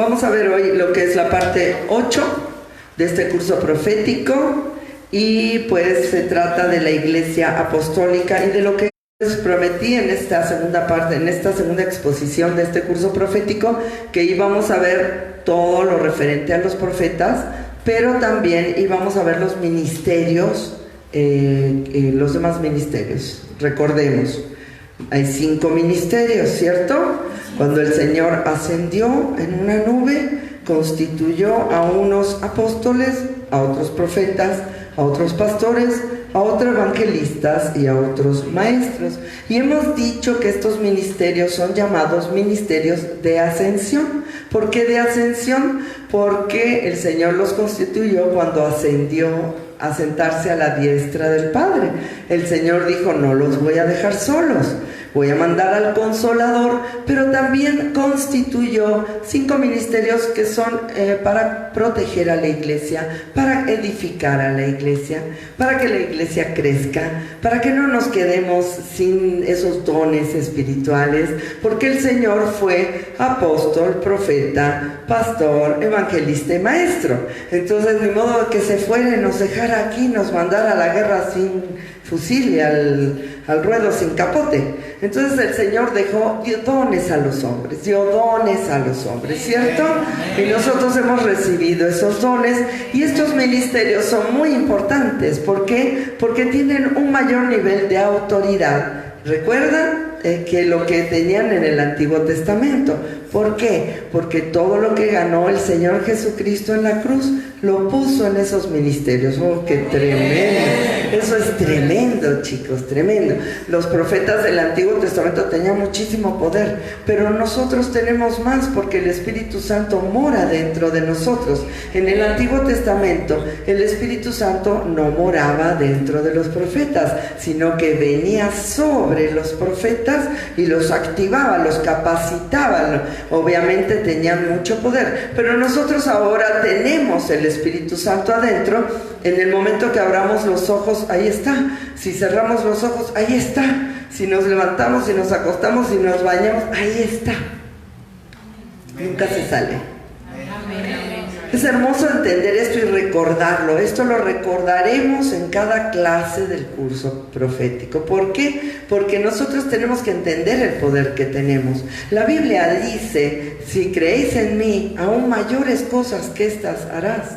Vamos a ver hoy lo que es la parte 8 de este curso profético, y pues se trata de la Iglesia Apostólica y de lo que les prometí en esta segunda parte, en esta segunda exposición de este curso profético, que íbamos a ver todo lo referente a los profetas, pero también íbamos a ver los ministerios, los demás ministerios. Recordemos, hay 5 ministerios, ¿cierto? Cuando el Señor ascendió en una nube, constituyó a unos apóstoles, a otros profetas, a otros pastores, a otros evangelistas y a otros maestros. Y hemos dicho que estos ministerios son llamados ministerios de ascensión. ¿Por qué de ascensión? Porque el Señor los constituyó cuando ascendió a sentarse a la diestra del Padre. El Señor dijo: no los voy a dejar solos, voy a mandar al Consolador, pero también constituyó 5 ministerios que son para proteger a la iglesia, para edificar a la iglesia, para que la iglesia crezca, para que no nos quedemos sin esos dones espirituales, porque el Señor fue apóstol, profeta, pastor, evangelista y maestro. Entonces, ni modo que se fuera y nos dejara aquí, nos mandara a la guerra sin fusil y al ruedo sin capote. Entonces el Señor dio dones a los hombres, ¿cierto? Y nosotros hemos recibido esos dones, y estos ministerios son muy importantes. ¿Por qué? Porque tienen un mayor nivel de autoridad. ¿Recuerdan? Que lo que tenían en el Antiguo Testamento. ¿Por qué? Porque todo lo que ganó el Señor Jesucristo en la cruz lo puso en esos ministerios. ¡Oh, qué tremendo! Eso es tremendo, chicos, tremendo. Los profetas del Antiguo Testamento tenían muchísimo poder, pero nosotros tenemos más porque el Espíritu Santo mora dentro de nosotros. En el Antiguo Testamento el Espíritu Santo no moraba dentro de los profetas, sino que venía sobre los profetas y los activaba, los capacitaba. Obviamente tenían mucho poder, pero nosotros ahora tenemos el Espíritu Santo adentro. En el momento que abramos los ojos, ahí está. Si cerramos los ojos, ahí está. Si nos levantamos, si nos acostamos, si nos bañamos, ahí está. Nunca se sale. Es hermoso entender esto y recordarlo. Esto lo recordaremos en cada clase del curso profético. ¿Por qué? Porque nosotros tenemos que entender el poder que tenemos. La Biblia dice: si creéis en mí, aún mayores cosas que estas harás.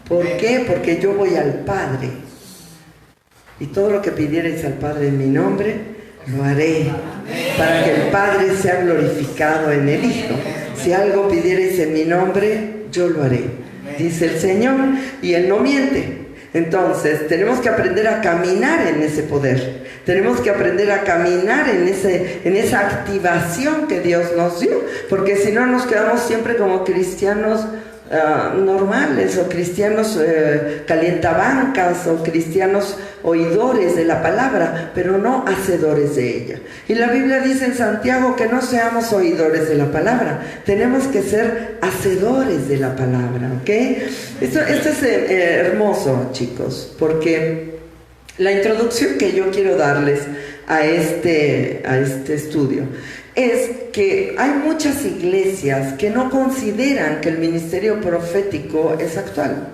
¿Por qué? Porque yo voy al Padre, y todo lo que pidierais al Padre en mi nombre, lo haré, para que el Padre sea glorificado en el Hijo. Si algo pidierais en mi nombre, yo lo haré, dice el Señor, y Él no miente. Entonces tenemos que aprender a caminar en ese poder, tenemos que aprender a caminar en esa activación que Dios nos dio, porque si no nos quedamos siempre como cristianos normales, o cristianos calientabancas, o cristianos oidores de la palabra, pero no hacedores de ella. Y la Biblia dice en Santiago que no seamos oidores de la palabra, tenemos que ser hacedores de la palabra, ¿ok? Esto es hermoso, chicos, porque la introducción que yo quiero darles a este estudio es que hay muchas iglesias que no consideran que el ministerio profético es actual,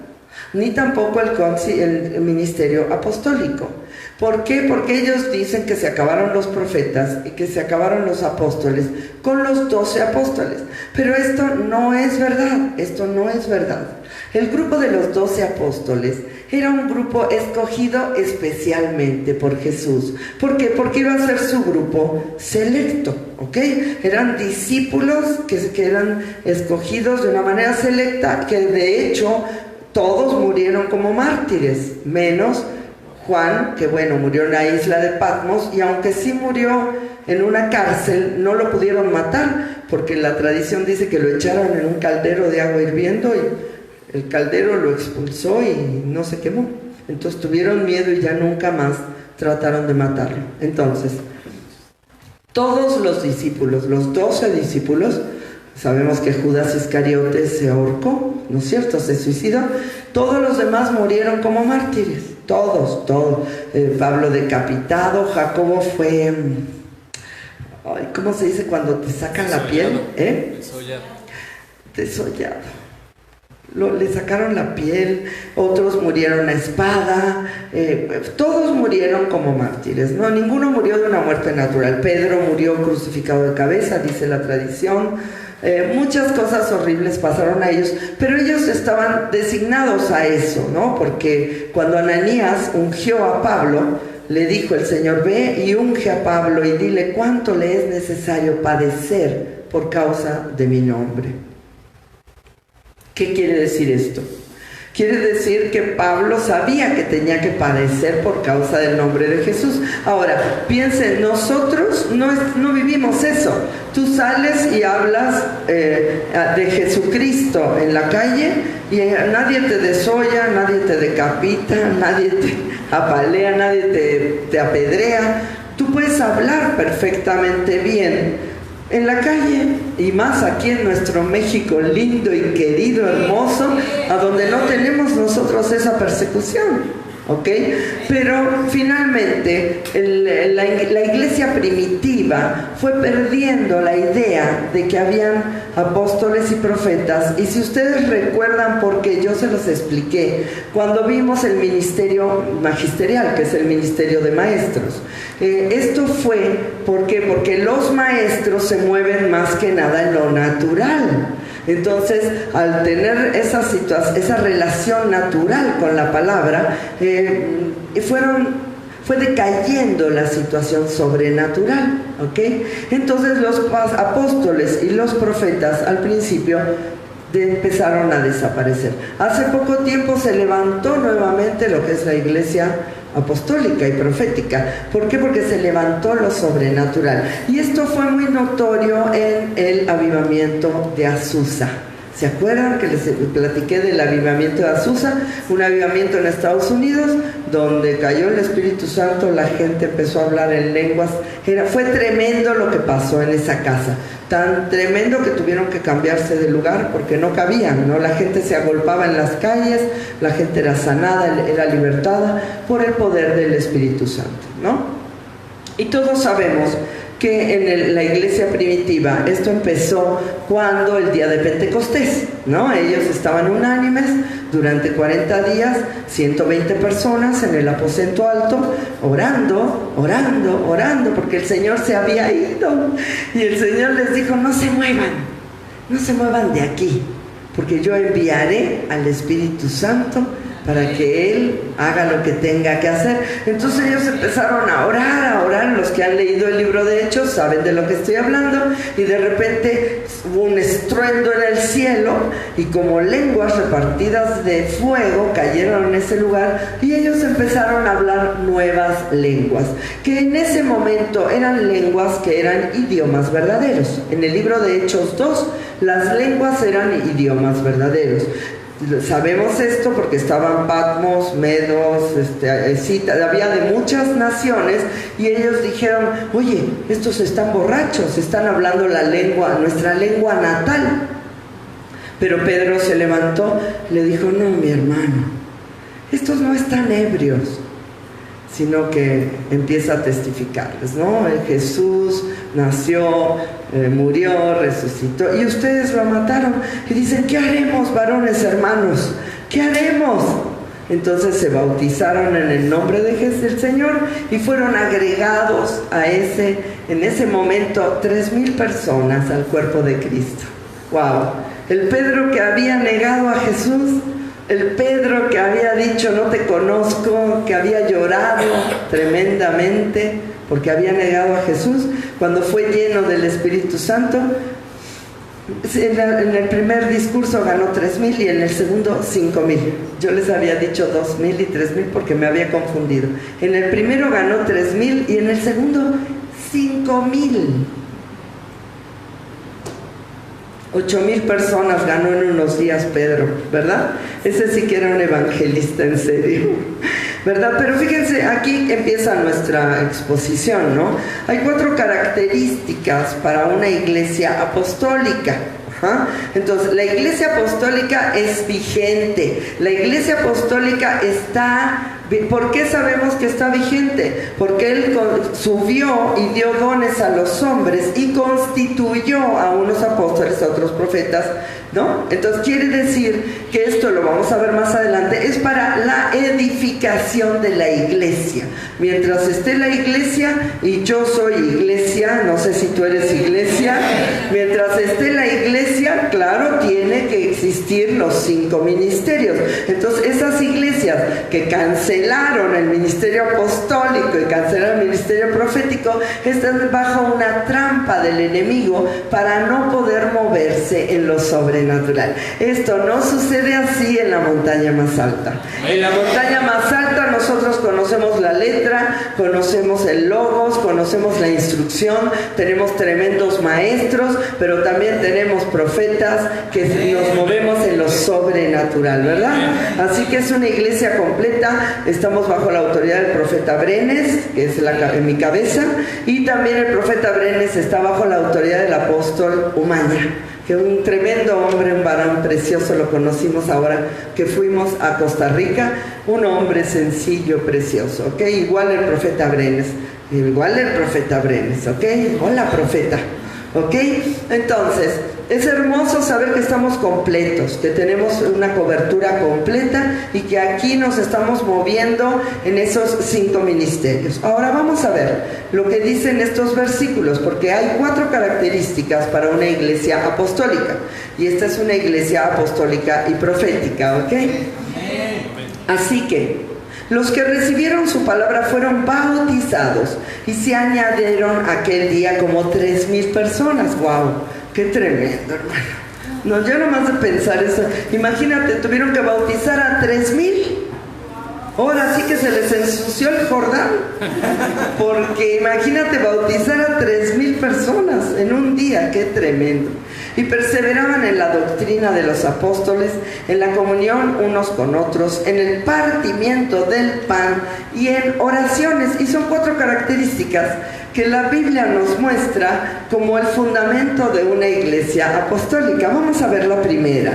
ni tampoco el ministerio apostólico. ¿Por qué? Porque ellos dicen que se acabaron los profetas y que se acabaron los apóstoles con los 12 apóstoles. Pero esto no es verdad, esto no es verdad. El grupo de los 12 apóstoles era un grupo escogido especialmente por Jesús. ¿Por qué? Porque iba a ser su grupo selecto, ¿ok? Eran discípulos que eran escogidos de una manera selecta, que de hecho todos murieron como mártires, menos Juan, que bueno, murió en la isla de Patmos, y aunque sí murió en una cárcel, no lo pudieron matar, porque la tradición dice que lo echaron en un caldero de agua hirviendo, y el caldero lo expulsó y no se quemó. Entonces tuvieron miedo y ya nunca más trataron de matarlo. Entonces, todos los discípulos, los 12 discípulos, sabemos que Judas Iscariote se ahorcó, ¿no es cierto? Se suicidó. Todos los demás murieron como mártires. Todos. Pablo decapitado, Jacobo fue... ¿cómo se dice cuando te sacan la piel? desollado. Le sacaron la piel, otros murieron a espada, todos murieron como mártires, ¿no? Ninguno murió de una muerte natural. Pedro murió crucificado de cabeza, dice la tradición. Muchas cosas horribles pasaron a ellos, pero ellos estaban designados a eso, ¿no? Porque cuando Ananías ungió a Pablo, le dijo el Señor: ve y unge a Pablo y dile cuánto le es necesario padecer por causa de mi nombre. ¿Qué quiere decir esto? Quiere decir que Pablo sabía que tenía que padecer por causa del nombre de Jesús. Ahora, piensen, nosotros no vivimos eso. Tú sales y hablas de Jesucristo en la calle y nadie te desolla, nadie te decapita, nadie te apalea, nadie te apedrea. Tú puedes hablar perfectamente bien en la calle, y más aquí en nuestro México lindo y querido, hermoso, a donde no tenemos nosotros esa persecución, ¿ok? Pero finalmente la iglesia primitiva fue perdiendo la idea de que habían apóstoles y profetas, y si ustedes recuerdan, porque yo se los expliqué cuando vimos el ministerio magisterial, que es el ministerio de maestros. Esto fue porque los maestros se mueven más que nada en lo natural. Entonces, al tener esa relación natural con la palabra, fue decayendo la situación sobrenatural, ¿ok? Entonces los apóstoles y los profetas al principio empezaron a desaparecer. Hace poco tiempo se levantó nuevamente lo que es la iglesia apostólica y profética. ¿Por qué? Porque se levantó lo sobrenatural. Y esto fue muy notorio en el avivamiento de Azusa. ¿Se acuerdan que les platiqué del avivamiento de Azusa? Un avivamiento en Estados Unidos, donde cayó el Espíritu Santo, la gente empezó a hablar en lenguas. Fue tremendo lo que pasó en esa casa. Tan tremendo que tuvieron que cambiarse de lugar porque no cabían, ¿no? La gente se agolpaba en las calles, la gente era sanada, era libertada por el poder del Espíritu Santo, ¿no? Y todos sabemos que en la iglesia primitiva esto empezó cuando el día de Pentecostés, ¿no? Ellos estaban unánimes durante 40 días, 120 personas en el aposento alto, orando, porque el Señor se había ido. Y el Señor les dijo: no se muevan de aquí, porque yo enviaré al Espíritu Santo para que Él haga lo que tenga que hacer. Entonces ellos empezaron a orar. Los que han leído el libro de Hechos saben de lo que estoy hablando. Y de repente hubo un estruendo en el cielo, y como lenguas repartidas de fuego cayeron en ese lugar, y ellos empezaron a hablar nuevas lenguas, que en ese momento eran lenguas que eran idiomas verdaderos. En el libro de Hechos 2, las lenguas eran idiomas verdaderos. Sabemos esto porque estaban Patmos, Medos, había de muchas naciones, y ellos dijeron: oye, estos están borrachos, están hablando nuestra lengua natal. Pero Pedro se levantó, le dijo: no, mi hermano, estos no están ebrios, sino que empieza a testificarles, ¿no? Jesús nació, murió, resucitó, y ustedes lo mataron. Y dicen: ¿qué haremos, varones hermanos? ¿Qué haremos? Entonces se bautizaron en el nombre del Señor y fueron agregados en ese momento 3,000 personas al cuerpo de Cristo. ¡Wow! El Pedro que había negado a Jesús, el Pedro que había dicho: no te conozco, que había llorado tremendamente porque había negado a Jesús, cuando fue lleno del Espíritu Santo, en el primer discurso ganó 3,000 y en el segundo 5,000. Yo les había dicho 2,000 y 3,000 porque me había confundido. En el primero ganó 3,000 y en el segundo 5,000. 8,000 personas ganó en unos días Pedro, ¿verdad? Ese sí que era un evangelista en serio, ¿verdad? Pero fíjense, aquí empieza nuestra exposición, ¿no? Hay 4 características para una iglesia apostólica, Ajá. Entonces, la Iglesia Apostólica es vigente. La Iglesia Apostólica está... ¿Por qué sabemos que está vigente? Porque Él subió y dio dones a los hombres y constituyó a unos apóstoles, a otros profetas, ¿no? Entonces quiere decir que esto, lo vamos a ver más adelante, es para la edificación de la iglesia. Mientras esté la iglesia, y yo soy iglesia, no sé si tú eres iglesia, mientras esté la iglesia, claro, tiene que existir los 5 ministerios. Entonces esas iglesias que cancelaron el ministerio apostólico y cancelaron el ministerio profético están bajo una trampa del enemigo para no poder moverse en lo sobrenatural. Esto no sucede así en la montaña más alta. En la montaña más alta nosotros conocemos la letra, conocemos el logos, conocemos la instrucción, tenemos tremendos maestros, pero también tenemos profetas que nos movemos en lo sobrenatural, ¿verdad? Así que es una iglesia completa. Estamos bajo la autoridad del profeta Brenes, que es en mi cabeza, y también el profeta Brenes está bajo la autoridad del apóstol Umaña, que un tremendo hombre, un varón precioso, lo conocimos ahora que fuimos a Costa Rica, un hombre sencillo, precioso, ¿ok? Igual el profeta Brenes, ¿ok? Hola, profeta, ¿ok? Entonces, es hermoso saber que estamos completos, que tenemos una cobertura completa y que aquí nos estamos moviendo en esos 5 ministerios. Ahora vamos a ver lo que dicen estos versículos, porque hay 4 características para una iglesia apostólica, y esta es una iglesia apostólica y profética, ¿ok? Así que los que recibieron su palabra fueron bautizados y se añadieron aquel día como 3,000 personas. ¡Wow! ¡Qué tremendo, hermano! No, yo nomás de pensar eso, imagínate, tuvieron que bautizar a 3,000. Ahora sí que se les ensució el Jordán, porque imagínate bautizar a 3,000 personas en un día. ¡Qué tremendo! Y perseveraban en la doctrina de los apóstoles, en la comunión unos con otros, en el partimiento del pan y en oraciones. Y son 4 características que la Biblia nos muestra como el fundamento de una iglesia apostólica. Vamos a ver la primera.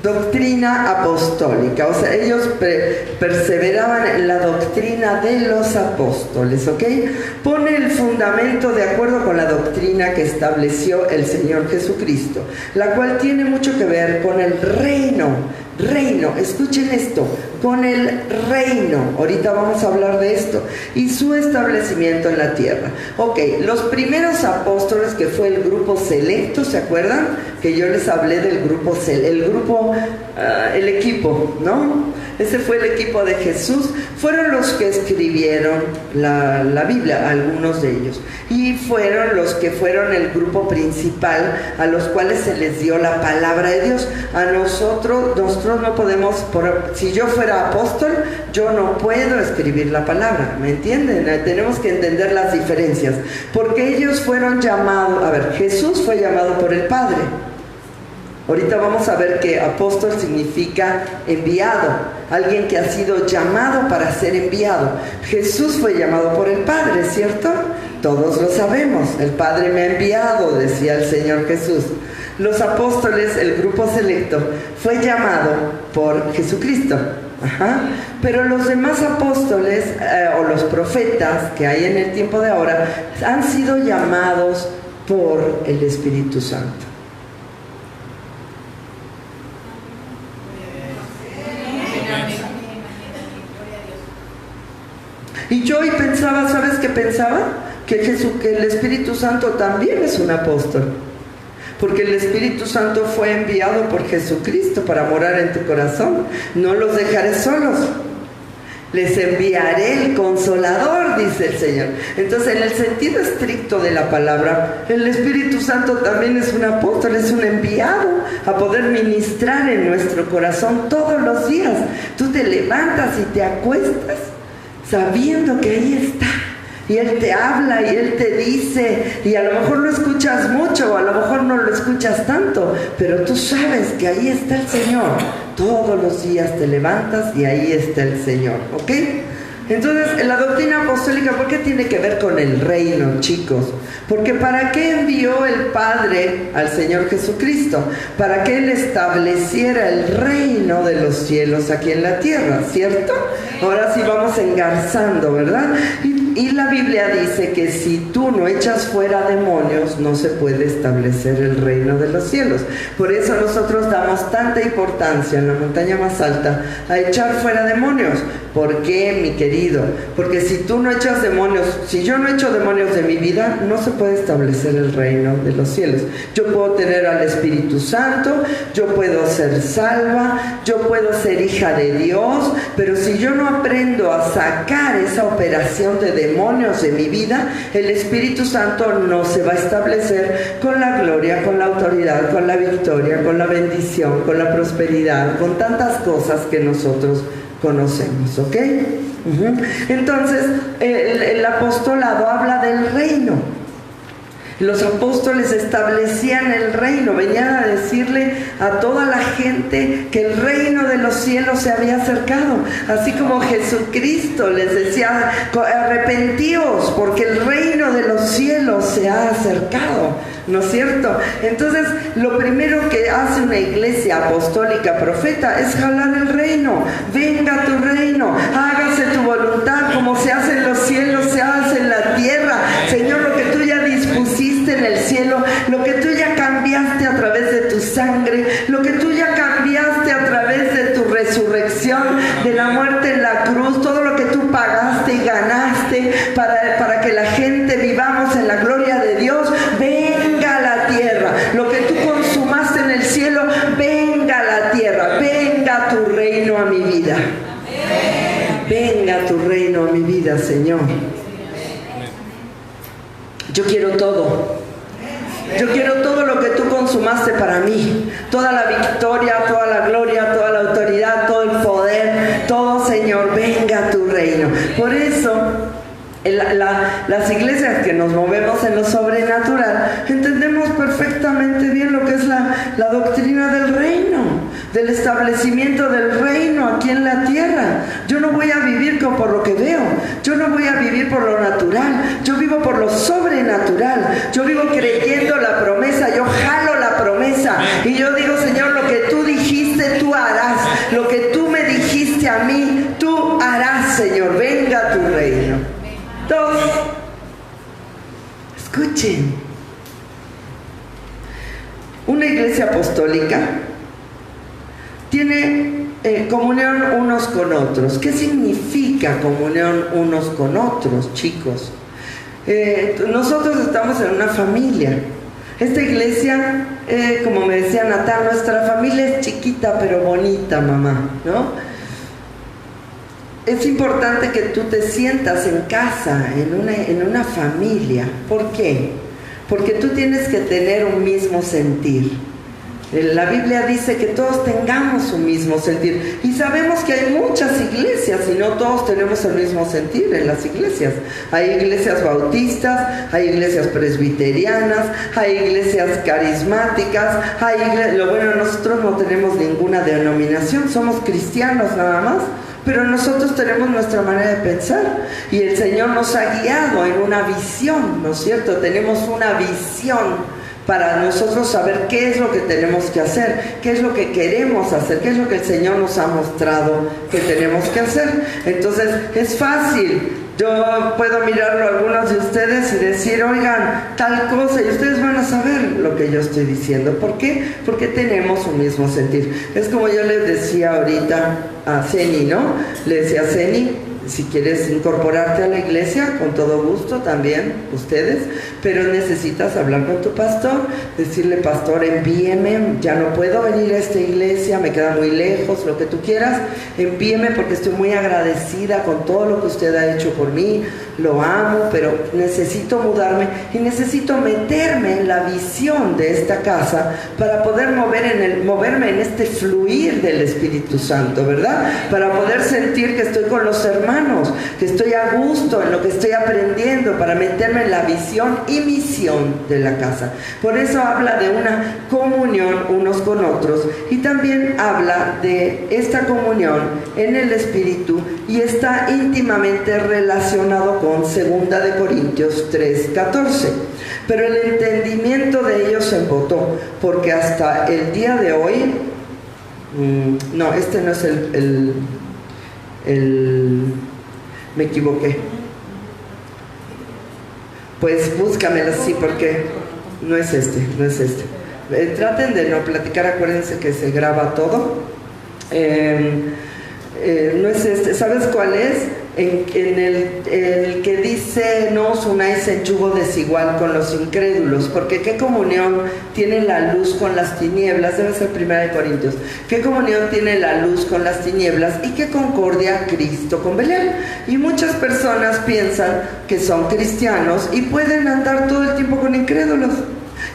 Doctrina apostólica, o sea, ellos perseveraban en la doctrina de los apóstoles, ¿ok? Pone el fundamento de acuerdo con la doctrina que estableció el Señor Jesucristo, la cual tiene mucho que ver con el reino, escuchen esto, con el reino, ahorita vamos a hablar de esto, y su establecimiento en la tierra. Ok, los primeros apóstoles, que fue el grupo selecto, ¿se acuerdan? Que yo les hablé del grupo el equipo, ¿no? Ese fue el equipo de Jesús, fueron los que escribieron la Biblia, algunos de ellos, y fueron los que fueron el grupo principal a los cuales se les dio la palabra de Dios. A nosotros no podemos, si yo fuera apóstol, yo no puedo escribir la palabra, ¿me entienden? Tenemos que entender las diferencias, porque ellos fueron llamados, Jesús fue llamado por el Padre. Ahorita vamos a ver que apóstol significa enviado, alguien que ha sido llamado para ser enviado. Jesús fue llamado por el Padre, ¿cierto? Todos lo sabemos, el Padre me ha enviado, decía el Señor Jesús. Los apóstoles, el grupo selecto, fue llamado por Jesucristo. Ajá. Pero los demás apóstoles o los profetas que hay en el tiempo de ahora han sido llamados por el Espíritu Santo. Y yo hoy pensaba, ¿sabes qué pensaba? Que el Espíritu Santo también es un apóstol. Porque el Espíritu Santo fue enviado por Jesucristo para morar en tu corazón. No los dejaré solos. Les enviaré el Consolador, dice el Señor. Entonces, en el sentido estricto de la palabra, el Espíritu Santo también es un apóstol, es un enviado a poder ministrar en nuestro corazón todos los días. Tú te levantas y te acuestas sabiendo que ahí está, y Él te habla y Él te dice, y a lo mejor lo escuchas mucho o a lo mejor no lo escuchas tanto, pero tú sabes que ahí está el Señor. Todos los días te levantas y ahí está el Señor, ¿ok? Entonces, la doctrina apostólica, ¿por qué tiene que ver con el reino, chicos? Porque ¿para qué envió el Padre al Señor Jesucristo? Para que Él estableciera el reino de los cielos aquí en la tierra, ¿cierto? Ahora sí vamos engarzando, ¿verdad? Y la Biblia dice que si tú no echas fuera demonios, no se puede establecer el reino de los cielos. Por eso nosotros damos tanta importancia en la montaña más alta a echar fuera demonios. ¿Por qué, mi querido? Porque si tú no echas demonios, si yo no echo demonios de mi vida, no se puede establecer el reino de los cielos. Yo puedo tener al Espíritu Santo, yo puedo ser salva, yo puedo ser hija de Dios, pero si yo no aprendo a sacar esa operación de demonios de mi vida, el Espíritu Santo no se va a establecer con la gloria, con la autoridad, con la victoria, con la bendición, con la prosperidad, con tantas cosas que nosotros conocemos, ¿ok? Entonces, el apostolado habla del reino. Los apóstoles establecían el reino, venían a decirle a toda la gente que el reino de los cielos se había acercado, así como Jesucristo les decía: arrepentíos porque el reino de los cielos se ha acercado, ¿no es cierto? Entonces, lo primero que hace una iglesia apostólica profeta es jalar el reino. Venga tu reino, hágase tu voluntad, como se hace en los cielos, se hace en la tierra. Señor, lo que tú ya dispusiste en el cielo, lo que tú ya cambiaste a través de tu sangre, lo que tú ya cambiaste a través de tu resurrección, de la muerte en la cruz, todo lo que tú pagaste y ganaste para que la gente vivamos en la gloria de Dios, venga a la tierra. Lo que tú consumaste en el cielo, venga a la tierra, venga tu reino a mi vida. Venga tu reino a mi vida, Señor. Yo quiero todo. Yo quiero todo lo que tú consumaste para mí. Toda la victoria, toda la gloria, toda la autoridad, todo el poder, todo, Señor, venga a tu reino. Por eso, las iglesias que nos movemos en lo sobrenatural, entendemos perfectamente bien lo que es la doctrina del reino, del establecimiento del reino aquí en la tierra. Yo no voy a vivir por lo que veo, yo no voy a vivir por lo natural, yo vivo por lo sobrenatural, yo vivo creyendo la promesa, yo jalo la promesa y yo digo: Señor, lo que tú dijiste, tú harás, lo que tú me dijiste a mí, tú harás, Señor, venga a tu reino. Dos, escuchen, una iglesia apostólica tiene comunión unos con otros. ¿Qué significa comunión unos con otros, chicos? Nosotros estamos en una familia. Esta iglesia, como me decía Natal, nuestra familia es chiquita pero bonita, mamá, ¿no? Es importante que tú te sientas en casa, en una familia. ¿Por qué? Porque tú tienes que tener un mismo sentir. La Biblia dice que todos tengamos un mismo sentir. Y sabemos que hay muchas iglesias y no todos tenemos el mismo sentir en las iglesias. Hay iglesias bautistas, hay iglesias presbiterianas, hay iglesias carismáticas, nosotros no tenemos ninguna denominación, somos cristianos nada más. Pero nosotros tenemos nuestra manera de pensar y el Señor nos ha guiado en una visión, ¿no es cierto? Tenemos una visión para nosotros saber qué es lo que tenemos que hacer, qué es lo que queremos hacer, qué es lo que el Señor nos ha mostrado que tenemos que hacer. Entonces, es fácil. Yo puedo mirarlo a algunos de ustedes y decir: oigan, tal cosa, y ustedes van a saber lo que yo estoy diciendo. ¿Por qué? Porque tenemos un mismo sentir. Es como yo les decía ahorita a Ceni, ¿no? Le decía a Ceni: si quieres incorporarte a la iglesia, con todo gusto también, ustedes, pero necesitas hablar con tu pastor, decirle: pastor, envíeme, ya no puedo venir a esta iglesia, me queda muy lejos, lo que tú quieras, envíeme porque estoy muy agradecida con todo lo que usted ha hecho por mí, lo amo, pero necesito mudarme y necesito meterme en la visión de esta casa para poder moverme en este fluir del Espíritu Santo, ¿verdad? Para poder sentir que estoy con los hermanos, que estoy a gusto en lo que estoy aprendiendo, para meterme en la visión y misión de la casa. Por eso habla de una comunión unos con otros y también habla de esta comunión en el Espíritu y está íntimamente relacionado con 2 de Corintios 3:14. Pero el entendimiento de ellos se embotó, porque hasta el día de hoy, no, este no es me equivoqué. Pues búscamelo así, porque no es este. Traten de no platicar, acuérdense que se graba todo. No es este, ¿sabes cuál es? En el que dice: no os unáis en yugo desigual con los incrédulos, porque ¿qué comunión tiene la luz con las tinieblas? Debe ser 1 de Corintios. ¿Qué comunión tiene la luz con las tinieblas? ¿Y qué concordia Cristo con Belial? Y muchas personas piensan que son cristianos y pueden andar todo el tiempo con incrédulos,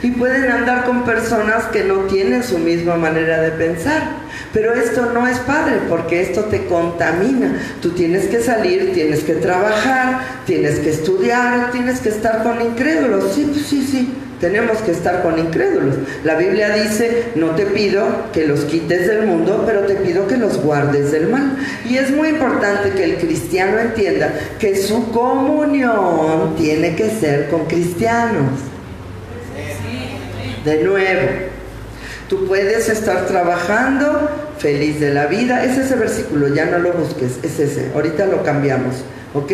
y pueden andar con personas que no tienen su misma manera de pensar. Pero esto no es padre, porque esto te contamina. Tú tienes que salir, tienes que trabajar, tienes que estudiar, tienes que estar con incrédulos. Sí, tenemos que estar con incrédulos. La Biblia dice: no te pido que los quites del mundo, pero te pido que los guardes del mal. Y es muy importante que el cristiano entienda que su comunión tiene que ser con cristianos. De nuevo, tú puedes estar trabajando feliz de la vida. Es ese versículo, ya no lo busques, es ese, ahorita lo cambiamos, ¿ok?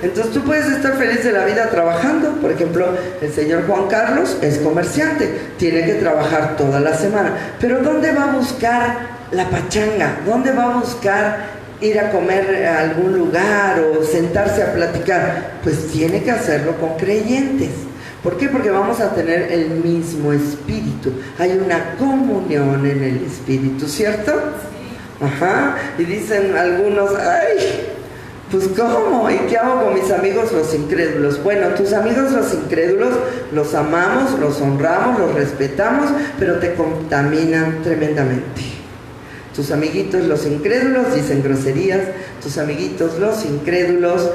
Entonces tú puedes estar feliz de la vida trabajando. Por ejemplo, el señor Juan Carlos es comerciante, tiene que trabajar toda la semana, pero ¿dónde va a buscar la pachanga? ¿Dónde va a buscar ir a comer a algún lugar o sentarse a platicar? Pues tiene que hacerlo con creyentes. ¿Por qué? Porque vamos a tener el mismo espíritu. Hay una comunión en el espíritu, ¿cierto? Ajá. Y dicen algunos: ay, pues ¿cómo? ¿Y qué hago con mis amigos los incrédulos? Bueno, tus amigos los incrédulos los amamos, los honramos, los respetamos, pero te contaminan tremendamente. Tus amiguitos los incrédulos dicen groserías, tus amiguitos los incrédulos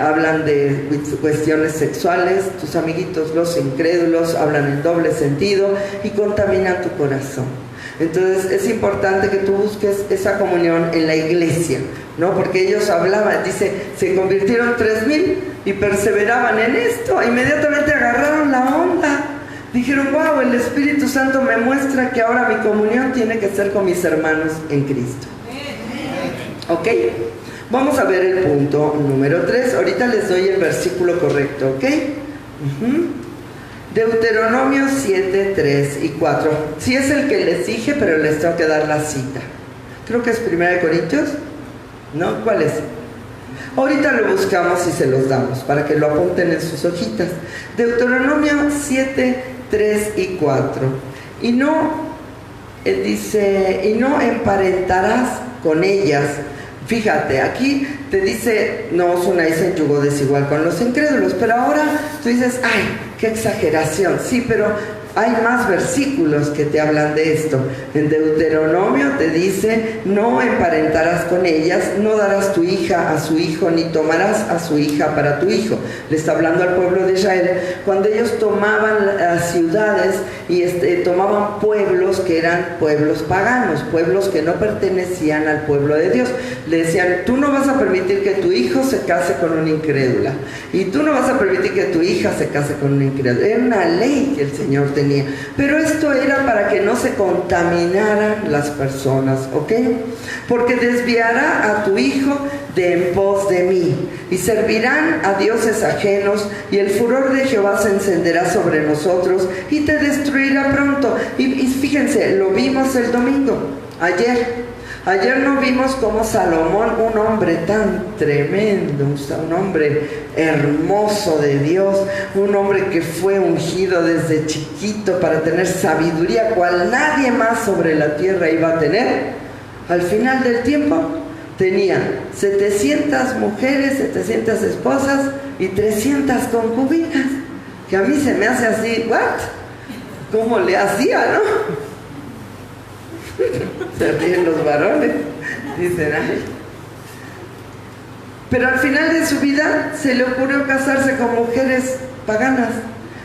hablan de cuestiones sexuales, tus amiguitos los incrédulos hablan en doble sentido y contaminan tu corazón. Entonces es importante que tú busques esa comunión en la iglesia, ¿no? Porque ellos hablaban, dice, se convirtieron 3,000 y perseveraban en esto, inmediatamente agarraron la onda. Dijeron: wow, el Espíritu Santo me muestra que ahora mi comunión tiene que ser con mis hermanos en Cristo. ¿Ok? Vamos a ver el punto número 3. Ahorita les doy el versículo correcto, ¿ok? Deuteronomio 7, 3 y 4. Sí es el que les dije, pero les tengo que dar la cita. Creo que es 1 de Corintios. ¿No? ¿Cuál es? Ahorita lo buscamos y se los damos para que lo apunten en sus hojitas. Deuteronomio 7, 3 y 4. Y no, dice, y no emparentarás con ellas. Fíjate, aquí te dice: no os unáis en yugo desigual con los incrédulos. Pero ahora tú dices: ay, qué exageración. Sí, pero hay más versículos que te hablan de esto. En Deuteronomio te dice: no emparentarás con ellas, no darás tu hija a su hijo, ni tomarás a su hija para tu hijo. Le está hablando al pueblo de Israel. Cuando ellos tomaban las ciudades y tomaban pueblos que eran pueblos paganos, pueblos que no pertenecían al pueblo de Dios, le decían: tú no vas a permitir que tu hijo se case con una incrédula, y tú no vas a permitir que tu hija se case con una incrédula. Era una ley que el Señor tenía. Pero esto era para que no se contaminaran las personas, ¿ok? Porque desviará a tu hijo de en pos de mí, y servirán a dioses ajenos, y el furor de Jehová se encenderá sobre nosotros, y te destruirá pronto. Y fíjense, lo vimos el domingo, ayer no vimos cómo Salomón, un hombre tan tremendo, un hombre hermoso de Dios, un hombre que fue ungido desde chiquito para tener sabiduría cual nadie más sobre la tierra iba a tener, al final del tiempo tenía 700 mujeres, 700 esposas y 300 concubinas, que a mí se me hace así, ¿what? ¿Cómo le hacía, no? Se ríen los varones, dicen, ay. Pero al final de su vida se le ocurrió casarse con mujeres paganas,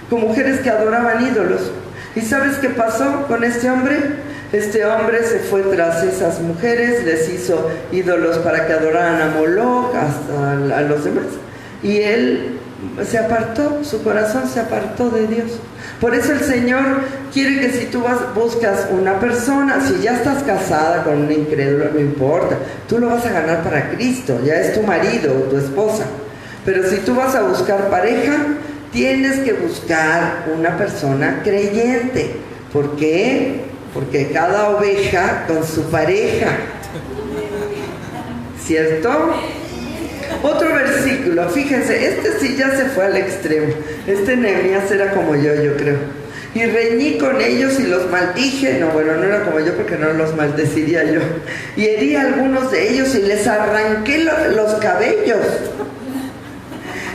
con mujeres que adoraban ídolos. ¿Y sabes qué pasó con este hombre? Este hombre se fue tras esas mujeres, les hizo ídolos para que adoraran a Moloch, hasta a los demás. Y él se apartó, su corazón se apartó de Dios. Por eso el Señor quiere que si tú buscas una persona, si ya estás casada con un incrédulo, no importa, tú lo vas a ganar para Cristo, ya es tu marido o tu esposa. Pero si tú vas a buscar pareja, tienes que buscar una persona creyente. ¿Por qué? Porque cada oveja con su pareja, ¿cierto? Otro versículo, fíjense, este sí ya se fue al extremo. Este Nehemías era como yo creo. Y reñí con ellos y los maldije. No, bueno, no era como yo porque no los maldeciría yo. Y herí a algunos de ellos y les arranqué los cabellos.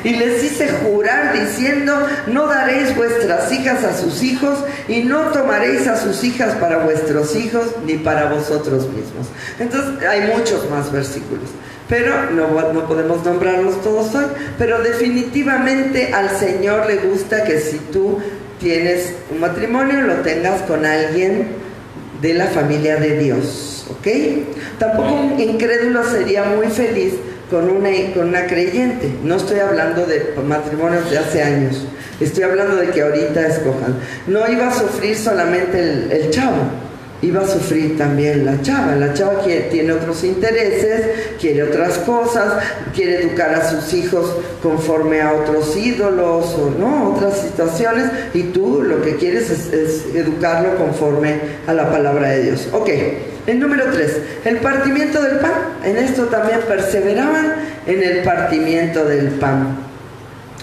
Y les hice jurar diciendo: no daréis vuestras hijas a sus hijos, y no tomaréis a sus hijas para vuestros hijos, ni para vosotros mismos. Entonces hay muchos más versículos, pero no podemos nombrarlos todos hoy. Pero definitivamente al Señor le gusta que si tú tienes un matrimonio, lo tengas con alguien de la familia de Dios, ¿ok? Tampoco un incrédulo sería muy feliz con una creyente. No estoy hablando de matrimonios de hace años, estoy hablando de que ahorita escojan. No iba a sufrir solamente el chavo, iba a sufrir también la chava. La chava tiene otros intereses, quiere otras cosas, quiere educar a sus hijos conforme a otros ídolos o no, otras situaciones, y tú lo que quieres es educarlo conforme a la palabra de Dios. Ok. El número 3, el partimiento del pan. En esto también perseveraban en el partimiento del pan.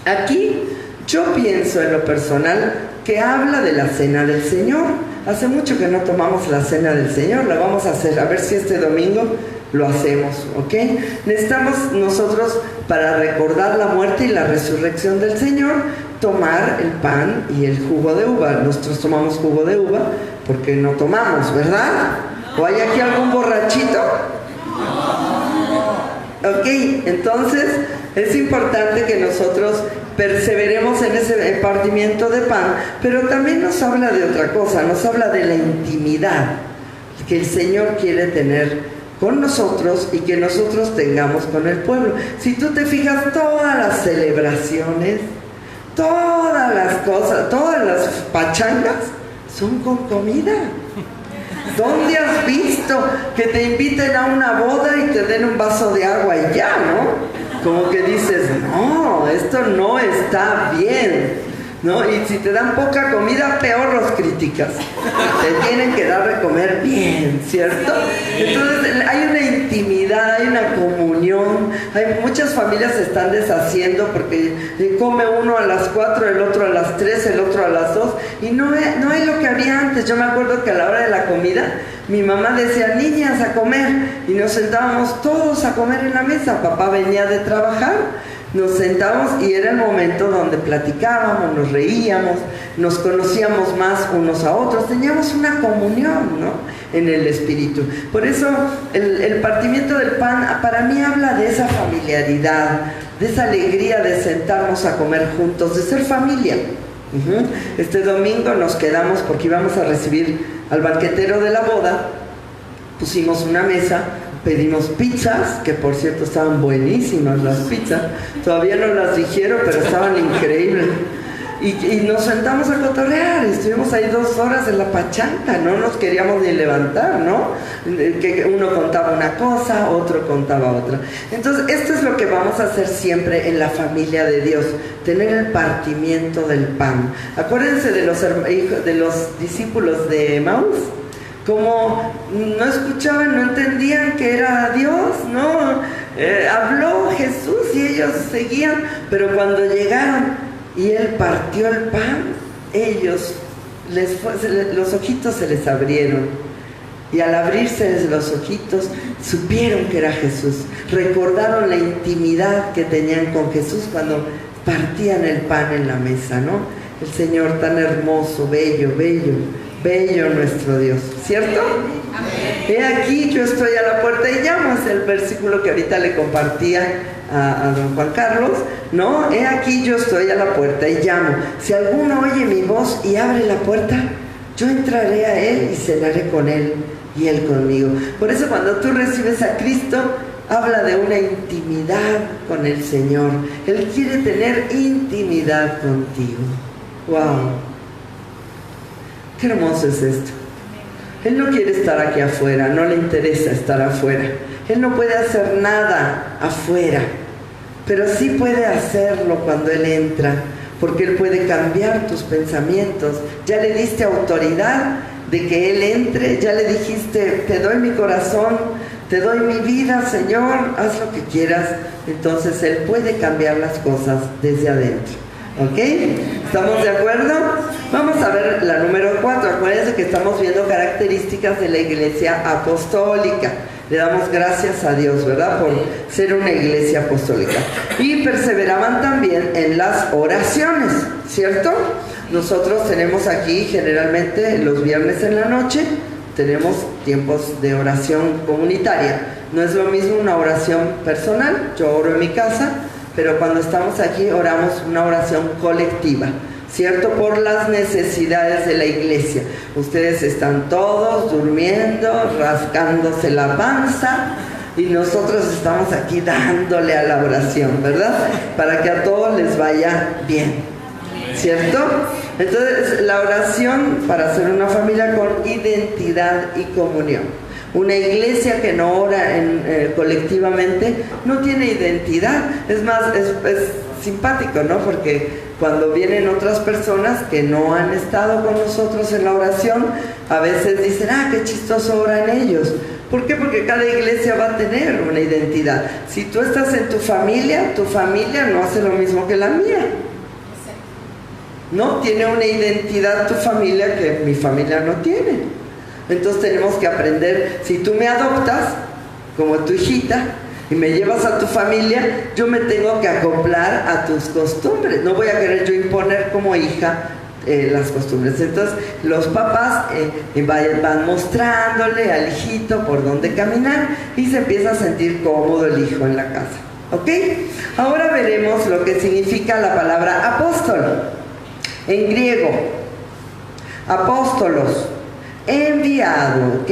Aquí yo pienso en lo personal que habla de la cena del Señor. Hace mucho que no tomamos la cena del Señor, la vamos a hacer, a ver si este domingo lo hacemos, ¿ok? Necesitamos nosotros, para recordar la muerte y la resurrección del Señor, tomar el pan y el jugo de uva. Nosotros tomamos jugo de uva porque no tomamos, ¿verdad? ¿O hay aquí algún borrachito? Ok, entonces es importante que nosotros perseveremos en ese partimiento de pan, pero también nos habla de otra cosa, nos habla de la intimidad que el Señor quiere tener con nosotros y que nosotros tengamos con el pueblo. Si tú te fijas, todas las celebraciones, todas las cosas, todas las pachangas son con comida. ¿Dónde has visto que te inviten a una boda y te den un vaso de agua y ya, no? Como que dices, no, esto no está bien, ¿no? Y si te dan poca comida, peor los criticas. Te tienen que dar de comer bien, ¿cierto? Entonces hay una intimidad, hay una comunión. Hay muchas familias se están deshaciendo porque come uno a las 4, el otro a las 3, el otro a las 2, y no hay lo que había antes. Yo me acuerdo que a la hora de la comida mi mamá decía: niñas, a comer, y nos sentábamos todos a comer en la mesa. Papá venía de trabajar, nos sentábamos y era el momento donde platicábamos, nos reíamos, nos conocíamos más unos a otros, teníamos una comunión, ¿no?, en el espíritu. Por eso el partimiento del pan para mí habla de esa familiaridad, de esa alegría de sentarnos a comer juntos, de ser familia. Este domingo nos quedamos porque íbamos a recibir al banquetero de la boda. Pusimos una mesa, pedimos pizzas, que por cierto estaban buenísimas las pizzas, todavía no las dijeron, pero estaban increíbles. Y nos sentamos a cotorrear, estuvimos ahí 2 horas en la pachanga, no nos queríamos ni levantar, ¿no? Que uno contaba una cosa, otro contaba otra. Entonces, esto es lo que vamos a hacer siempre en la familia de Dios, tener el partimiento del pan. Acuérdense de los discípulos de Emaús, como no escuchaban, no entendían que era Dios, ¿no? Habló Jesús y ellos seguían, pero cuando llegaron y Él partió el pan, ellos, los ojitos se les abrieron Y al abrirse los ojitos, supieron que era Jesús. Recordaron la intimidad que tenían con Jesús cuando partían el pan en la mesa, ¿no? El Señor tan hermoso, bello, bello, bello nuestro Dios, ¿cierto? He aquí, yo estoy a la puerta y llamo, es el versículo que ahorita le compartía a don Juan Carlos, ¿no? He aquí, yo estoy a la puerta y llamo. Si alguno oye mi voz y abre la puerta, yo entraré a él y cenaré con él y él conmigo. Por eso cuando tú recibes a Cristo, habla de una intimidad con el Señor. Él quiere tener intimidad contigo. ¡Wow! ¡Qué hermoso es esto! Él no quiere estar aquí afuera, no le interesa estar afuera. Él no puede hacer nada afuera, pero sí puede hacerlo cuando Él entra, porque Él puede cambiar tus pensamientos. Ya le diste autoridad de que Él entre, ya le dijiste, te doy mi corazón, te doy mi vida, Señor, haz lo que quieras. Entonces Él puede cambiar las cosas desde adentro. ¿Ok? ¿Estamos de acuerdo? Vamos a ver la número 4. Acuérdense que estamos viendo características de la iglesia apostólica. Le damos gracias a Dios, ¿verdad? Por ser una iglesia apostólica. Y perseveraban también en las oraciones, ¿cierto? Nosotros tenemos aquí generalmente los viernes en la noche, tenemos tiempos de oración comunitaria. No es lo mismo una oración personal, yo oro en mi casa, pero cuando estamos aquí oramos una oración colectiva, ¿cierto? Por las necesidades de la iglesia. Ustedes están todos durmiendo, rascándose la panza, y nosotros estamos aquí dándole a la oración, ¿verdad? Para que a todos les vaya bien, ¿cierto? Entonces, la oración para ser una familia con identidad y comunión. Una iglesia que no ora colectivamente no tiene identidad. Es más, es simpático, ¿no? Porque cuando vienen otras personas que no han estado con nosotros en la oración, a veces dicen, qué chistoso oran ellos. ¿Por qué? Porque cada iglesia va a tener una identidad. Si tú estás en tu familia no hace lo mismo que la mía. No tiene una identidad tu familia que mi familia no tiene. Entonces tenemos que aprender. Si tú me adoptas como tu hijita y me llevas a tu familia, yo me tengo que acoplar a tus costumbres. No voy a querer yo imponer como hija las costumbres. Entonces los papás van mostrándole al hijito por dónde caminar y se empieza a sentir cómodo el hijo en la casa. ¿Ok? Ahora veremos lo que significa la palabra apóstol. En griego, apóstolos, enviado, ¿ok?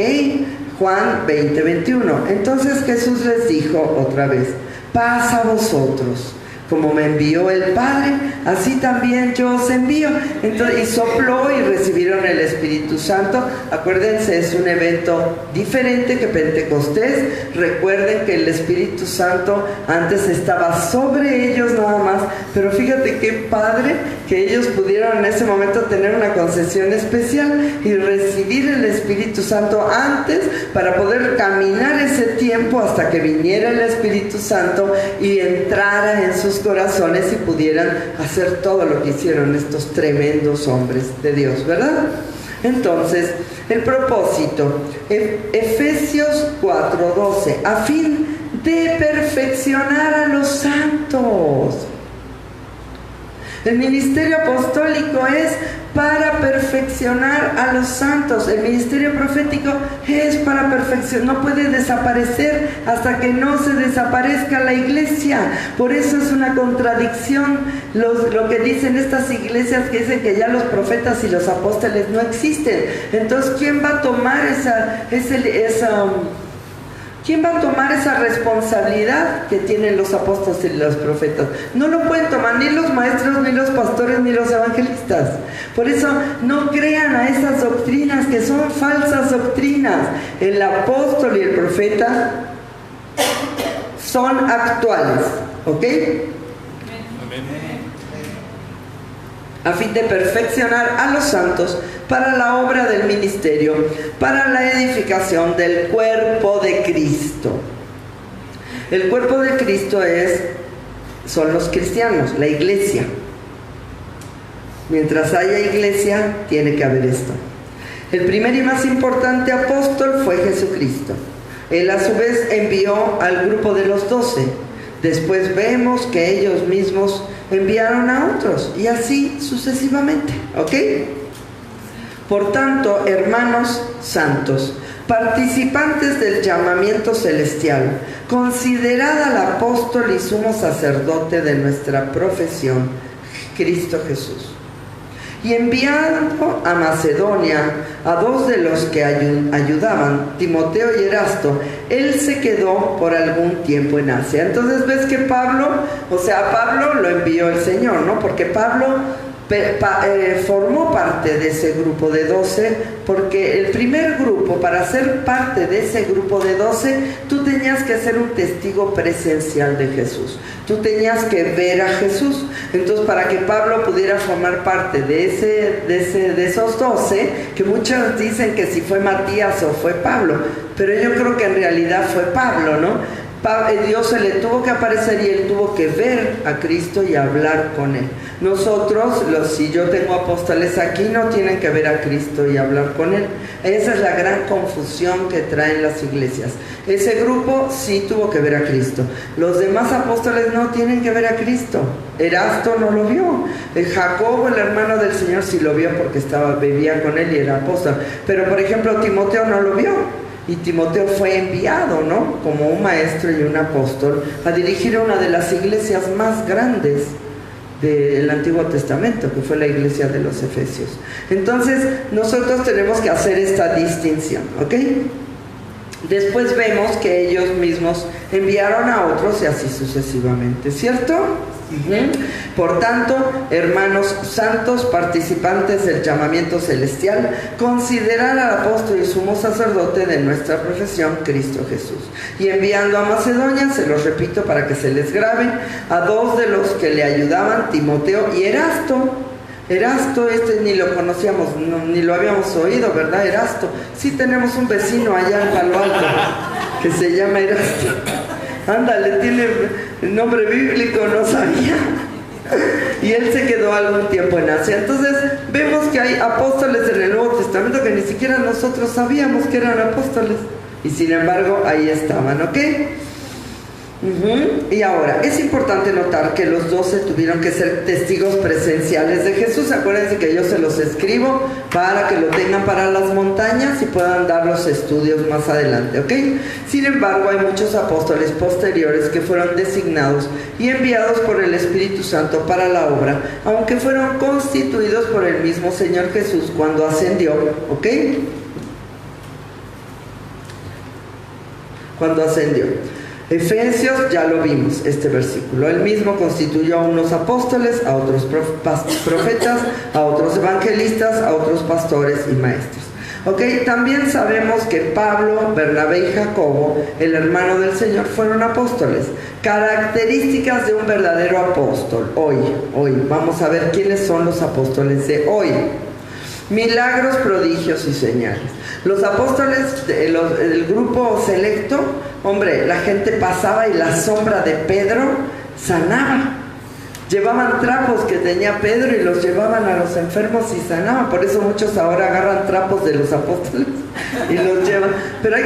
Juan 20:21. Entonces Jesús les dijo otra vez, paz a vosotros. Como me envió el Padre, así también yo os envío. Entonces, y sopló y recibieron el Espíritu Santo. Acuérdense, es un evento diferente que Pentecostés. Recuerden que el Espíritu Santo antes estaba sobre ellos nada más. Pero fíjate qué padre que ellos pudieron en ese momento tener una concesión especial y recibir el Espíritu Santo antes para poder caminar ese tiempo hasta que viniera el Espíritu Santo y entrara en sus corazones y pudieran hacer todo lo que hicieron estos tremendos hombres de Dios, ¿verdad? Entonces, el propósito, Efesios 4:12, a fin de perfeccionar a los santos. El ministerio apostólico es para perfeccionar a los santos. El ministerio profético es para perfeccionar, no puede desaparecer hasta que no se desaparezca la iglesia. Por eso es una contradicción lo que dicen estas iglesias que dicen que ya los profetas y los apóstoles no existen. Entonces, ¿quién va a tomar ¿quién va a tomar esa responsabilidad que tienen los apóstoles y los profetas? No lo pueden tomar ni los maestros, ni los pastores, ni los evangelistas. Por eso no crean a esas doctrinas que son falsas doctrinas. El apóstol y el profeta son actuales, ¿ok? A fin de perfeccionar a los santos para la obra del ministerio, para la edificación del cuerpo de Cristo. El cuerpo de Cristo son los cristianos, la iglesia. Mientras haya iglesia, tiene que haber esto. El primer y más importante apóstol fue Jesucristo. Él a su vez envió al grupo de los 12. Después vemos que ellos mismos enviaron a otros y así sucesivamente, ¿ok? Por tanto, hermanos santos, participantes del llamamiento celestial, considerad al apóstol y sumo sacerdote de nuestra profesión, Cristo Jesús. Y enviando a Macedonia a 2 de los que ayudaban, Timoteo y Erasto, él se quedó por algún tiempo en Asia. Entonces ves que Pablo lo envió el Señor, ¿no? Porque Pablo formó parte de ese grupo de 12, porque el primer grupo, para ser parte de ese grupo de 12, tú tenías que ser un testigo presencial de Jesús, tú tenías que ver a Jesús. Entonces, para que Pablo pudiera formar parte de esos 12, que muchos dicen que si fue Matías o fue Pablo, pero yo creo que en realidad fue Pablo, ¿no? Dios se le tuvo que aparecer y él tuvo que ver a Cristo y hablar con él. Nosotros, si yo tengo apóstoles aquí, no tienen que ver a Cristo y hablar con él. Esa es la gran confusión que traen las iglesias. Ese grupo sí tuvo que ver a Cristo. Los demás apóstoles no tienen que ver a Cristo. Erasto no lo vio. Jacobo, el hermano del Señor, sí lo vio porque vivía con él y era apóstol. Pero por ejemplo, Timoteo no lo vio. Y Timoteo fue enviado, ¿no?, como un maestro y un apóstol, a dirigir una de las iglesias más grandes del Antiguo Testamento, que fue la iglesia de los Efesios. Entonces, nosotros tenemos que hacer esta distinción, ¿ok? Después vemos que ellos mismos enviaron a otros y así sucesivamente, ¿cierto? Por tanto, hermanos santos, participantes del llamamiento celestial, considerar al apóstol y sumo sacerdote de nuestra profesión, Cristo Jesús. Y enviando a Macedonia, se los repito para que se les grabe, a 2 de los que le ayudaban, Timoteo y Erasto. Erasto, ni lo conocíamos, ni lo habíamos oído, ¿verdad? Erasto. Sí tenemos un vecino allá en Palo Alto que se llama Erasto. Ándale, tiene nombre bíblico, no sabía. Y él se quedó algún tiempo en Asia. Entonces vemos que hay apóstoles en el Nuevo Testamento que ni siquiera nosotros sabíamos que eran apóstoles. Y sin embargo, ahí estaban, ¿ok? Y ahora, es importante notar que los 12 tuvieron que ser testigos presenciales de Jesús. Acuérdense que yo se los escribo para que lo tengan para las montañas y puedan dar los estudios más adelante, ¿ok? Sin embargo, hay muchos apóstoles posteriores que fueron designados y enviados por el Espíritu Santo para la obra, aunque fueron constituidos por el mismo Señor Jesús cuando ascendió, ¿ok? Cuando ascendió. Efesios, ya lo vimos, este versículo. Él mismo constituyó a unos apóstoles, a otros profetas, a otros evangelistas, a otros pastores y maestros. Ok, también sabemos que Pablo, Bernabé y Jacobo, el hermano del Señor, fueron apóstoles. Características de un verdadero apóstol. Hoy, vamos a ver quiénes son los apóstoles de hoy. Milagros, prodigios y señales. Los apóstoles, el grupo selecto, hombre, la gente pasaba y la sombra de Pedro sanaba. Llevaban trapos que tenía Pedro y los llevaban a los enfermos y sanaban. Por eso muchos ahora agarran trapos de los apóstoles y los llevan. Pero hay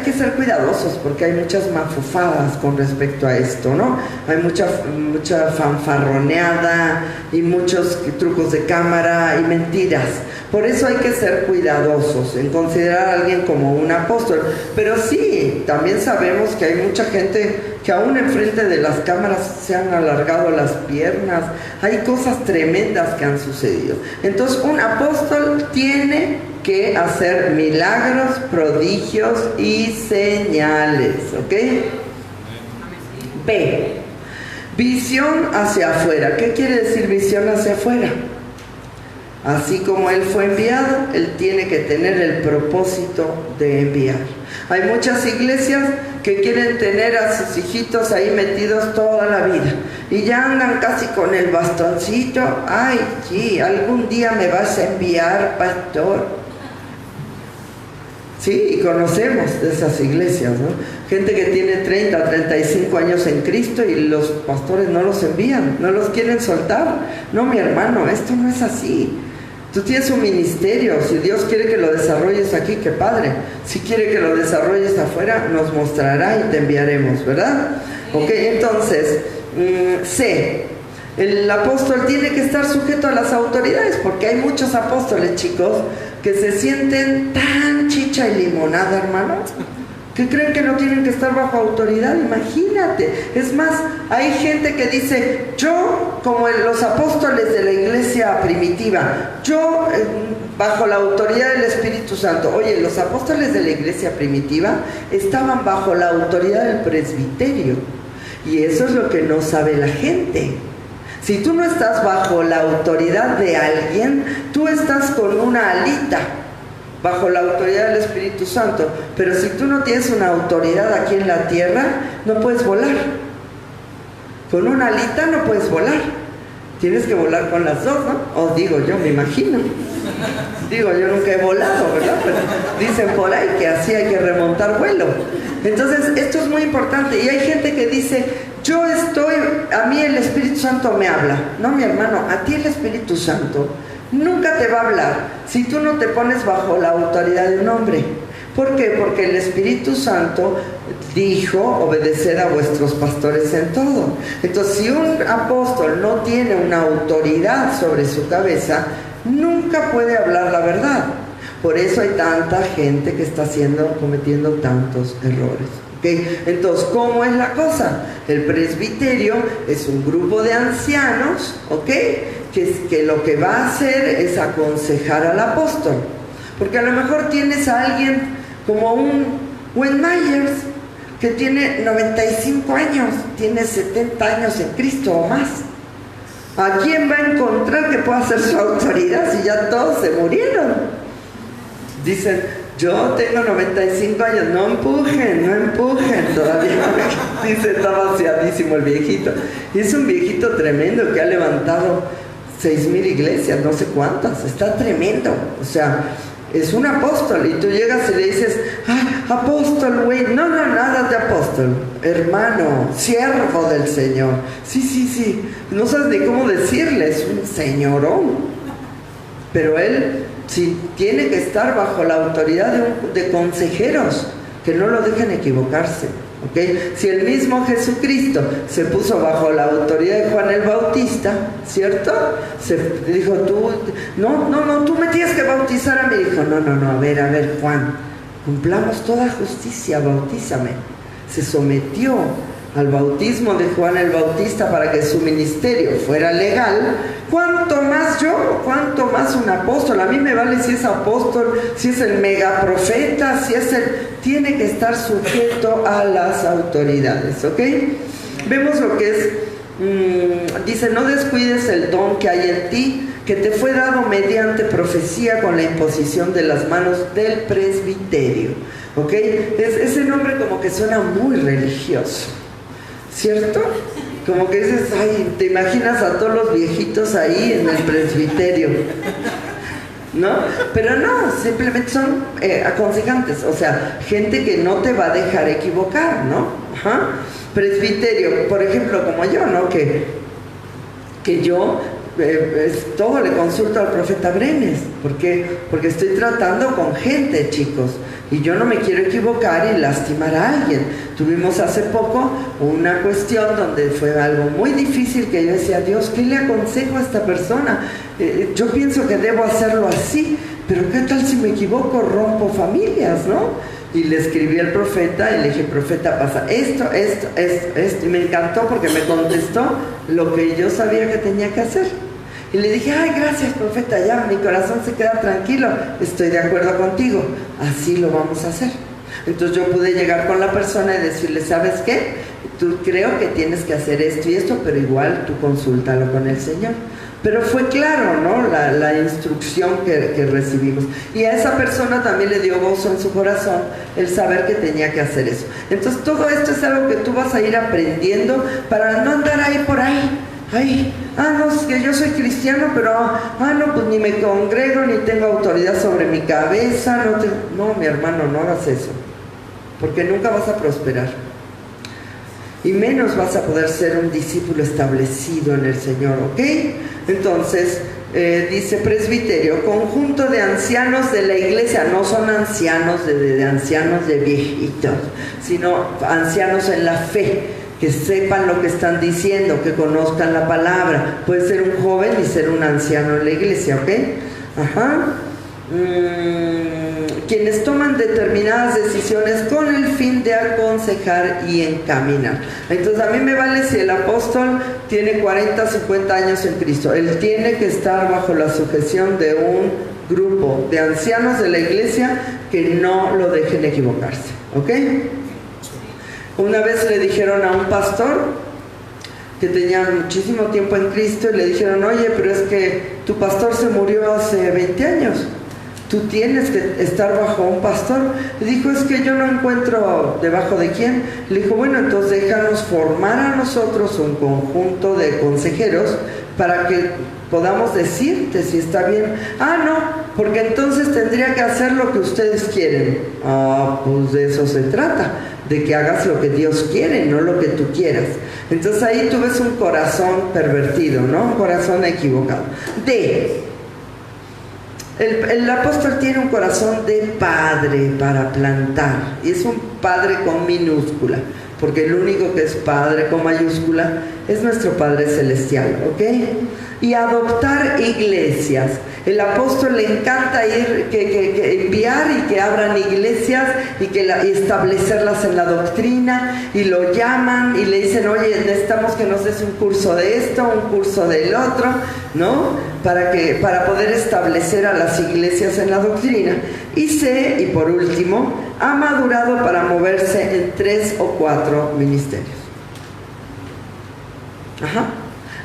que ser cuidadosos porque hay muchas mafufadas con respecto a esto, ¿no? Hay mucha fanfarroneada y muchos trucos de cámara y mentiras. Por eso hay que ser cuidadosos en considerar a alguien como un apóstol. Pero sí, también sabemos que hay mucha gente que aún enfrente de las cámaras se han alargado las piernas. Hay cosas tremendas que han sucedido. Entonces, un apóstol tiene que hacer milagros, prodigios y señales, ¿ok? B. Visión hacia afuera. ¿Qué quiere decir visión hacia afuera? Así como él fue enviado, él tiene que tener el propósito de enviar. Hay muchas iglesias que quieren tener a sus hijitos ahí metidos toda la vida y ya andan casi con el bastoncito. Ay, sí, algún día me vas a enviar, pastor. Sí, y conocemos de esas iglesias, ¿no? Gente que tiene 30, 35 años en Cristo y los pastores no los envían, no los quieren soltar. No, mi hermano, esto no es así. Tú tienes un ministerio, si Dios quiere que lo desarrolles aquí, qué padre. Si quiere que lo desarrolles afuera, nos mostrará y te enviaremos, ¿verdad? Ok, entonces, C. El apóstol tiene que estar sujeto a las autoridades, porque hay muchos apóstoles, chicos, que se sienten tan chicha y limonada, hermano, que creen que no tienen que estar bajo autoridad. Imagínate. Es más, hay gente que dice, yo, como los apóstoles de la iglesia primitiva, yo bajo la autoridad del Espíritu Santo. Oye, los apóstoles de la iglesia primitiva estaban bajo la autoridad del presbiterio, y eso es lo que no sabe la gente. Si tú no estás bajo la autoridad de alguien, tú estás con una alita bajo la autoridad del Espíritu Santo. Pero si tú no tienes una autoridad aquí en la tierra, no puedes volar. Con una alita no puedes volar. Tienes que volar con las dos, ¿no? O digo yo, me imagino. Digo, yo nunca he volado, ¿verdad? Pero dicen por ahí que así hay que remontar vuelo. Entonces, esto es muy importante. Y hay gente que dice, a mí el Espíritu Santo me habla. No, mi hermano, a ti el Espíritu Santo nunca te va a hablar si tú no te pones bajo la autoridad de un hombre. ¿Por qué? Porque el Espíritu Santo dijo, obedeced a vuestros pastores en todo. Entonces, si un apóstol no tiene una autoridad sobre su cabeza, nunca puede hablar la verdad. Por eso hay tanta gente que está cometiendo tantos errores. ¿Okay? Entonces, ¿cómo es la cosa? El presbiterio es un grupo de ancianos, ¿ok?, que lo que va a hacer es aconsejar al apóstol. Porque a lo mejor tienes a alguien como un Wayne Myers, que tiene 95 años, tiene 70 años en Cristo o más. ¿A quién va a encontrar que pueda ser su autoridad si ya todos se murieron? Dicen, yo tengo 95 años, no empujen todavía. Dice, está vaciadísimo el viejito. Y es un viejito tremendo que ha levantado 6,000 iglesias, no sé cuántas, está tremendo. O sea, es un apóstol, y tú llegas y le dices, ¡ay, apóstol, güey! No, nada de apóstol, hermano, siervo del Señor. Sí, no sabes ni cómo decirle, es un señorón. Pero él sí tiene que estar bajo la autoridad de consejeros que no lo dejen equivocarse. ¿Okay? Si el mismo Jesucristo se puso bajo la autoridad de Juan el Bautista, ¿cierto? Se dijo, tú me tienes que bautizar a mí. Dijo, no, a ver, Juan, cumplamos toda justicia, bautízame. Se sometió al bautismo de Juan el Bautista para que su ministerio fuera legal. ¿Cuánto más yo? ¿Cuánto más un apóstol? A mí me vale si es apóstol, si es el megaprofeta, si es tiene que estar sujeto a las autoridades, ¿ok? Vemos lo que es, dice, no descuides el don que hay en ti, que te fue dado mediante profecía con la imposición de las manos del presbiterio, ¿ok? Ese nombre como que suena muy religioso, ¿cierto? Como que dices, ay, te imaginas a todos los viejitos ahí en el presbiterio, ¿no? Pero no, simplemente son aconsejantes, o sea, gente que no te va a dejar equivocar, ¿no? Ajá. Presbiterio, por ejemplo, como yo, ¿no? Que yo todo le consulto al profeta Brenes. ¿Por qué? Porque estoy tratando con gente, chicos, y yo no me quiero equivocar y lastimar a alguien. Tuvimos hace poco una cuestión donde fue algo muy difícil, que yo decía, Dios, ¿qué le aconsejo a esta persona? Yo pienso que debo hacerlo así, pero ¿qué tal si me equivoco? Rompo familias, ¿no? Y le escribí al profeta y le dije, profeta, pasa esto. Y me encantó porque me contestó lo que yo sabía que tenía que hacer. Y le dije, ay, gracias, profeta, ya mi corazón se queda tranquilo, estoy de acuerdo contigo, así lo vamos a hacer. Entonces yo pude llegar con la persona y decirle, ¿sabes qué? Tú creo que tienes que hacer esto y esto, pero igual tú consúltalo con el Señor. Pero fue claro, ¿no? La instrucción que recibimos. Y a esa persona también le dio gozo en su corazón el saber que tenía que hacer eso. Entonces todo esto es algo que tú vas a ir aprendiendo para no andar ahí por ahí. No, es que yo soy cristiano, pero no, pues ni me congrego, ni tengo autoridad sobre mi cabeza. No, mi hermano, no hagas eso, porque nunca vas a prosperar. Y menos vas a poder ser un discípulo establecido en el Señor, ¿ok? Entonces, dice presbiterio, conjunto de ancianos de la iglesia. No son ancianos de ancianos de viejitos, sino ancianos en la fe, que sepan lo que están diciendo, que conozcan la palabra. Puede ser un joven y ser un anciano en la iglesia, ¿ok? Ajá. Quienes toman determinadas decisiones con el fin de aconsejar y encaminar. Entonces a mí me vale si el apóstol tiene 40, 50 años en Cristo. Él tiene que estar bajo la sujeción de un grupo de ancianos de la iglesia que no lo dejen equivocarse, ¿ok? Una vez le dijeron a un pastor que tenía muchísimo tiempo en Cristo y le dijeron, oye, pero es que tu pastor se murió hace 20 años. Tú tienes que estar bajo un pastor. Le dijo, es que yo no encuentro debajo de quién. Le dijo, bueno, entonces déjanos formar a nosotros un conjunto de consejeros para que podamos decirte si está bien. Ah, no, porque entonces tendría que hacer lo que ustedes quieren. Ah, pues de eso se trata, de que hagas lo que Dios quiere, no lo que tú quieras. Entonces ahí tú ves un corazón pervertido, ¿no? Un corazón equivocado. El apóstol tiene un corazón de padre para plantar, y es un padre con minúscula, porque el único que es padre con mayúscula es nuestro Padre Celestial, ¿ok? Y adoptar iglesias. El apóstol le encanta ir, enviar y que abran iglesias y establecerlas en la doctrina, y lo llaman y le dicen, oye, necesitamos que nos des un curso de esto, un curso del otro, ¿no? Para poder establecer a las iglesias en la doctrina. Y por último, ha madurado para moverse en 3 o 4 ministerios. Ajá.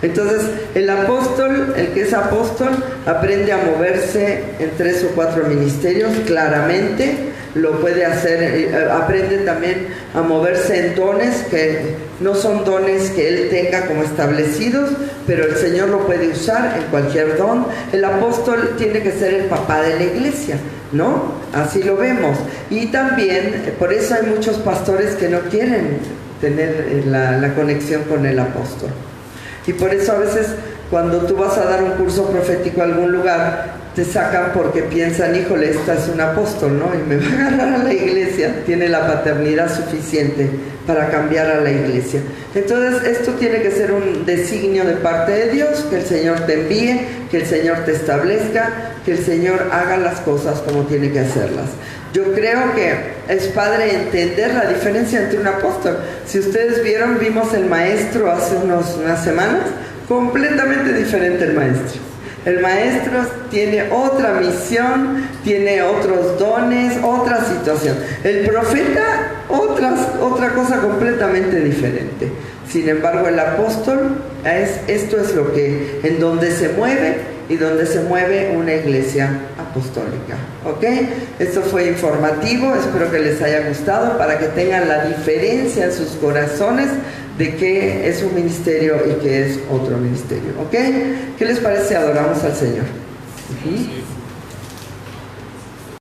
Entonces, el apóstol, el que es apóstol, aprende a moverse en 3 o 4 ministerios claramente. Lo puede hacer, aprende también a moverse en dones que no son dones que él tenga como establecidos, pero el Señor lo puede usar en cualquier don. El apóstol tiene que ser el papá de la iglesia, ¿no? Así lo vemos. Y también, por eso hay muchos pastores que no quieren tener la conexión con el apóstol. Y por eso a veces cuando tú vas a dar un curso profético a algún lugar, te sacan porque piensan, híjole, esta es un apóstol, ¿no? Y me va a agarrar a la iglesia. Tiene la paternidad suficiente para cambiar a la iglesia. Entonces esto tiene que ser un designio de parte de Dios, que el Señor te envíe, que el Señor te establezca, que el Señor haga las cosas como tiene que hacerlas. Yo creo que es padre entender la diferencia entre un apóstol. Si ustedes vimos el maestro hace unas semanas, completamente diferente el maestro. El maestro tiene otra misión, tiene otros dones, otra situación. El profeta, otra cosa completamente diferente. Sin embargo, el apóstol, esto es lo que, en donde se mueve y donde se mueve una iglesia apostólica. ¿Ok? Esto fue informativo, espero que les haya gustado, para que tengan la diferencia en sus corazones de qué es un ministerio y qué es otro ministerio. ¿Ok? ¿Qué les parece si adoramos al Señor? Sí.